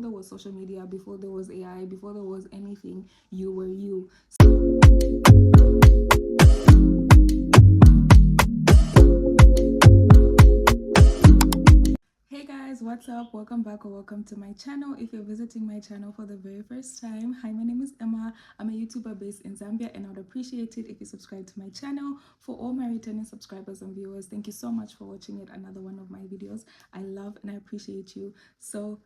before there was social media, before there was AI, before there was anything, you were you. Hey guys, what's up? Welcome back or welcome to my channel. If you're visiting my channel for the very first time, hi, my name is Emma. I'm a YouTuber based in Zambia, and I would appreciate it if you subscribe to my channel. For all my returning subscribers and viewers, thank you so much for watching yet another one of my videos. I love and I appreciate you so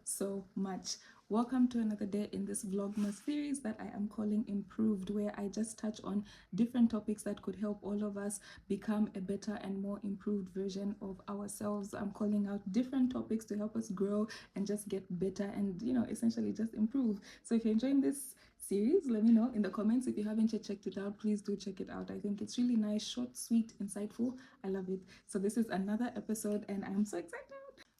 much. Welcome to another day in this Vlogmas series that I am calling Improved, where I just touch on different topics that could help all of us become a better and more improved version of ourselves. I'm calling out different topics to help us grow and just get better and, essentially just improve. So if you're enjoying this series, let me know in the comments. If you haven't yet checked it out, please do check it out. I think it's really nice, short, sweet, insightful. I love it. So this is another episode and I'm so excited.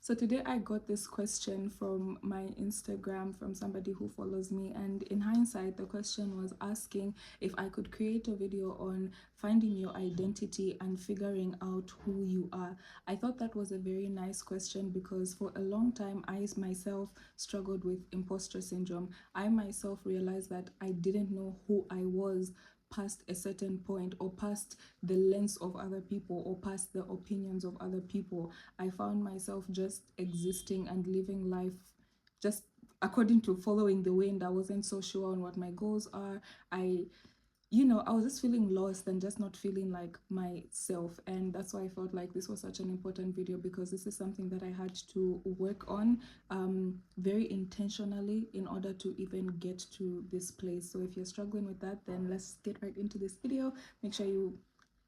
So today I got this question from my Instagram from somebody who follows me, and in hindsight the question was asking if I could create a video on finding your identity and figuring out who you are. I thought that was a very nice question because for a long time I myself struggled with imposter syndrome. I myself realized that I didn't know who I was past a certain point, or past the lens of other people, or past the opinions of other people. I found myself just existing and living life just according to following the wind. I wasn't so sure on what my goals are. I was just feeling lost and just not feeling like myself. And that's why I felt like this was such an important video, because this is something that I had to work on very intentionally in order to even get to this place. So if you're struggling with that, then let's get right into this video. Make sure you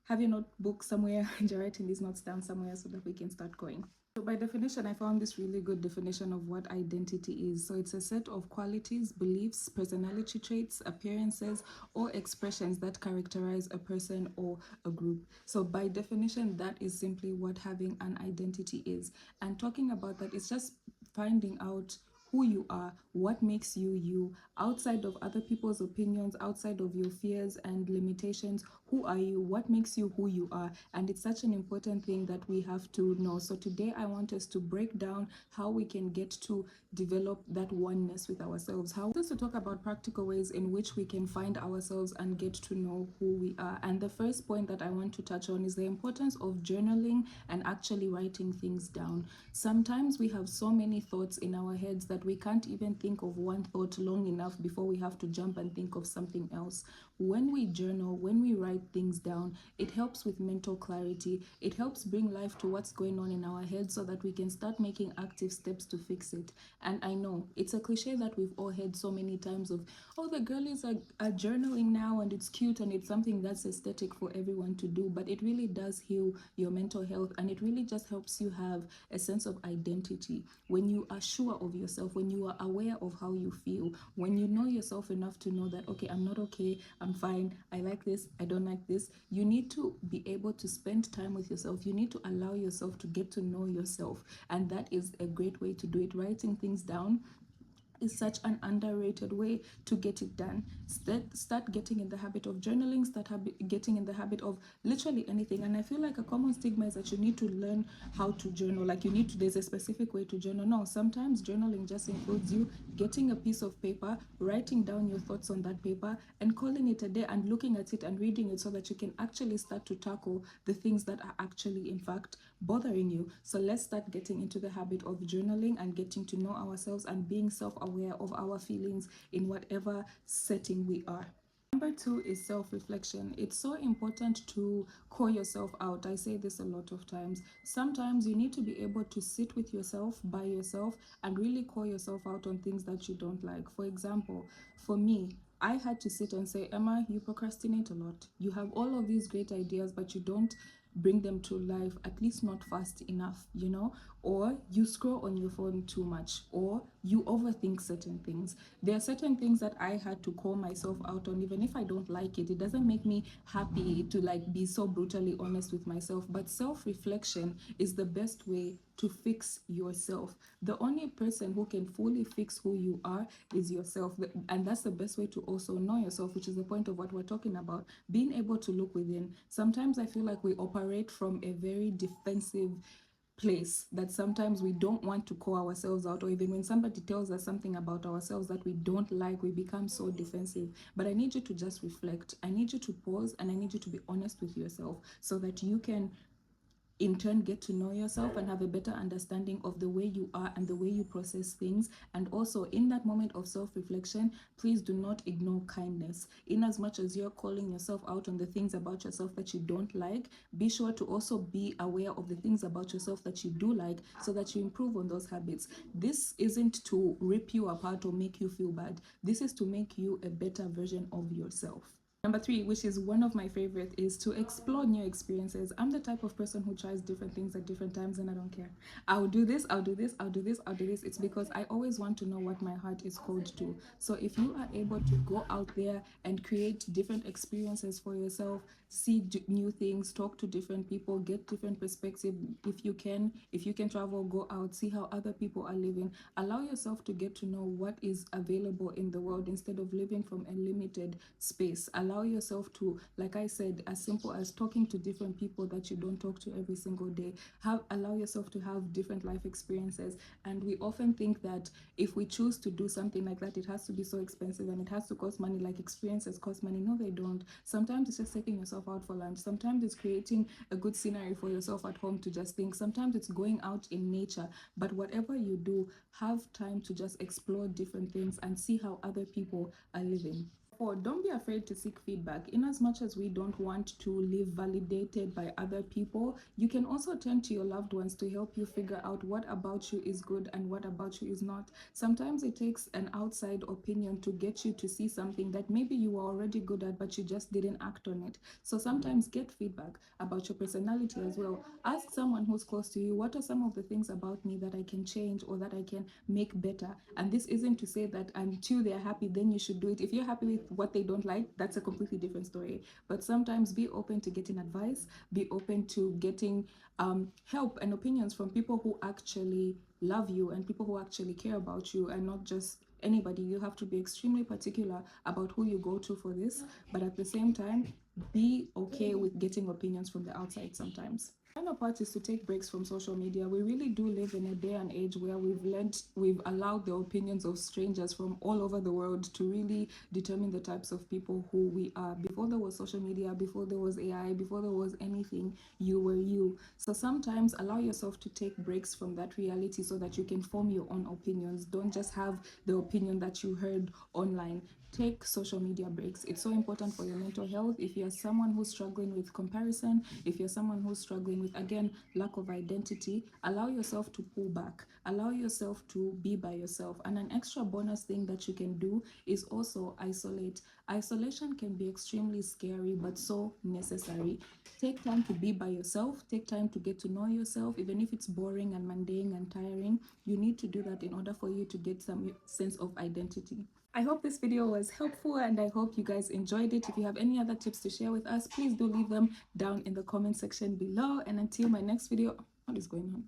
have your notebook somewhere and you're writing these notes down somewhere so that we can start going. So by definition, I found this really good definition of what identity is. So it's a set of qualities, beliefs, personality traits, appearances, or expressions that characterize a person or a group. So by definition, that is simply what having an identity is. And talking about that, it's just finding out who you are, what makes you you, outside of other people's opinions, outside of your fears and limitations. Who are you? What makes you who you are? And it's such an important thing that we have to know. So today I want us to break down how we can get to develop that oneness with ourselves. How just to talk about practical ways in which we can find ourselves and get to know who we are. And the first point that I want to touch on is the importance of journaling and actually writing things down. Sometimes we have so many thoughts in our heads that we can't even think of one thought long enough before we have to jump and think of something else. When we journal, when we write things down, it helps with mental clarity. It helps bring life to what's going on in our head so that we can start making active steps to fix it. And I know it's a cliche that we've all heard so many times of, oh, the girlies are journaling now and it's cute and it's something that's aesthetic for everyone to do, but it really does heal your mental health, and it really just helps you have a sense of identity. When you are sure of yourself, when you are aware of how you feel, when you know yourself enough to know that, okay, I'm not okay, I'm fine, I like this, I don't like this, you need to be able to spend time with yourself. You need to allow yourself to get to know yourself, and that is a great way to do it. Writing things down is such an underrated way to get it done. Start getting in the habit of journaling, getting in the habit of literally anything. And I feel like a common stigma is that you need to learn how to journal, like there's a specific way to journal. No, sometimes journaling just includes you getting a piece of paper, writing down your thoughts on that paper and calling it a day, and looking at it and reading it so that you can actually start to tackle the things that are actually in fact bothering you. So let's start getting into the habit of journaling and getting to know ourselves and being self-aware of our feelings in whatever setting we are. Number two is self-reflection. It's so important to call yourself out. I say this a lot of times. Sometimes you need to be able to sit with yourself, by yourself, and really call yourself out on things that you don't like. For example, for me, I had to sit and say, Emma, you procrastinate a lot. You have all of these great ideas, but you don't bring them to life, at least not fast enough, or you scroll on your phone too much, or you overthink certain things. There are certain things that I had to call myself out on. Even if I don't like it, it doesn't make me happy to be so brutally honest with myself. But self-reflection is the best way to fix yourself. The only person who can fully fix who you are is yourself, and that's the best way to also know yourself, which is the point of what we're talking about, being able to look within. Sometimes I feel like we operate from a very defensive place that sometimes we don't want to call ourselves out, or even when somebody tells us something about ourselves that we don't like, we become so defensive. But I need you to just reflect. I need you to pause, and I need you to be honest with yourself so that you can in turn get to know yourself and have a better understanding of the way you are and the way you process things. And also, in that moment of self-reflection, please do not ignore kindness. In as much as you're calling yourself out on the things about yourself that you don't like, be sure to also be aware of the things about yourself that you do like, so that you improve on those habits. This isn't to rip you apart or make you feel bad. This is to make you a better version of yourself. Number three, which is one of my favorite, is to explore new experiences. I'm the type of person who tries different things at different times, and I don't care. I'll do this, I'll do this, I'll do this, I'll do this. It's because I always want to know what my heart is called to. So if you are able to go out there and create different experiences for yourself, see new things, talk to different people, get different perspective. If you can travel, go out, see how other people are living. Allow yourself to get to know what is available in the world instead of living from a limited space. Allow yourself to, like I said, as simple as talking to different people that you don't talk to every single day. Allow yourself to have different life experiences. And we often think that if we choose to do something like that, it has to be so expensive and it has to cost money, like experiences cost money. No, they don't. Sometimes it's just taking yourself out for lunch. Sometimes it's creating a good scenery for yourself at home to just think. Sometimes it's going out in nature. But whatever you do, have time to just explore different things and see how other people are living. Or don't be afraid to seek feedback. In as much as we don't want to live validated by other people, you can also turn to your loved ones to help you figure out what about you is good and what about you is not. Sometimes it takes an outside opinion to get you to see something that maybe you were already good at, but you just didn't act on it. So sometimes get feedback about your personality as well. Ask someone who's close to you, what are some of the things about me that I can change or that I can make better? And this isn't to say that until they're happy, then you should do it. If you're happy with what they don't like, that's a completely different story. But sometimes be open to getting advice, be open to getting help and opinions from people who actually love you and people who actually care about you, and not just anybody. You have to be extremely particular about who you go to for this, but at the same time, be okay with getting opinions from the outside sometimes. The final part is to take breaks from social media. We really do live in a day and age where we've allowed the opinions of strangers from all over the world to really determine the types of people who we are. Before there was social media, before there was AI, before there was anything, you were you. So sometimes allow yourself to take breaks from that reality so that you can form your own opinions. Don't just have the opinion that you heard online. Take social media breaks. It's so important for your mental health. If you're someone who's struggling with comparison, if you're someone who's struggling with, again, lack of identity, allow yourself to pull back. Allow yourself to be by yourself. And an extra bonus thing that you can do is also isolate. Isolation can be extremely scary, but so necessary. Take time to be by yourself. Take time to get to know yourself, even if it's boring and mundane and tiring. You need to do that in order for you to get some sense of identity. I hope this video was helpful and I hope you guys enjoyed it. If you have any other tips to share with us, please do leave them down in the comment section below. And until my next video, what is going on?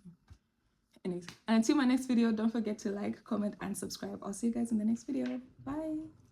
Anyways, and until my next video, don't forget to like, comment, and subscribe. I'll see you guys in the next video. Bye.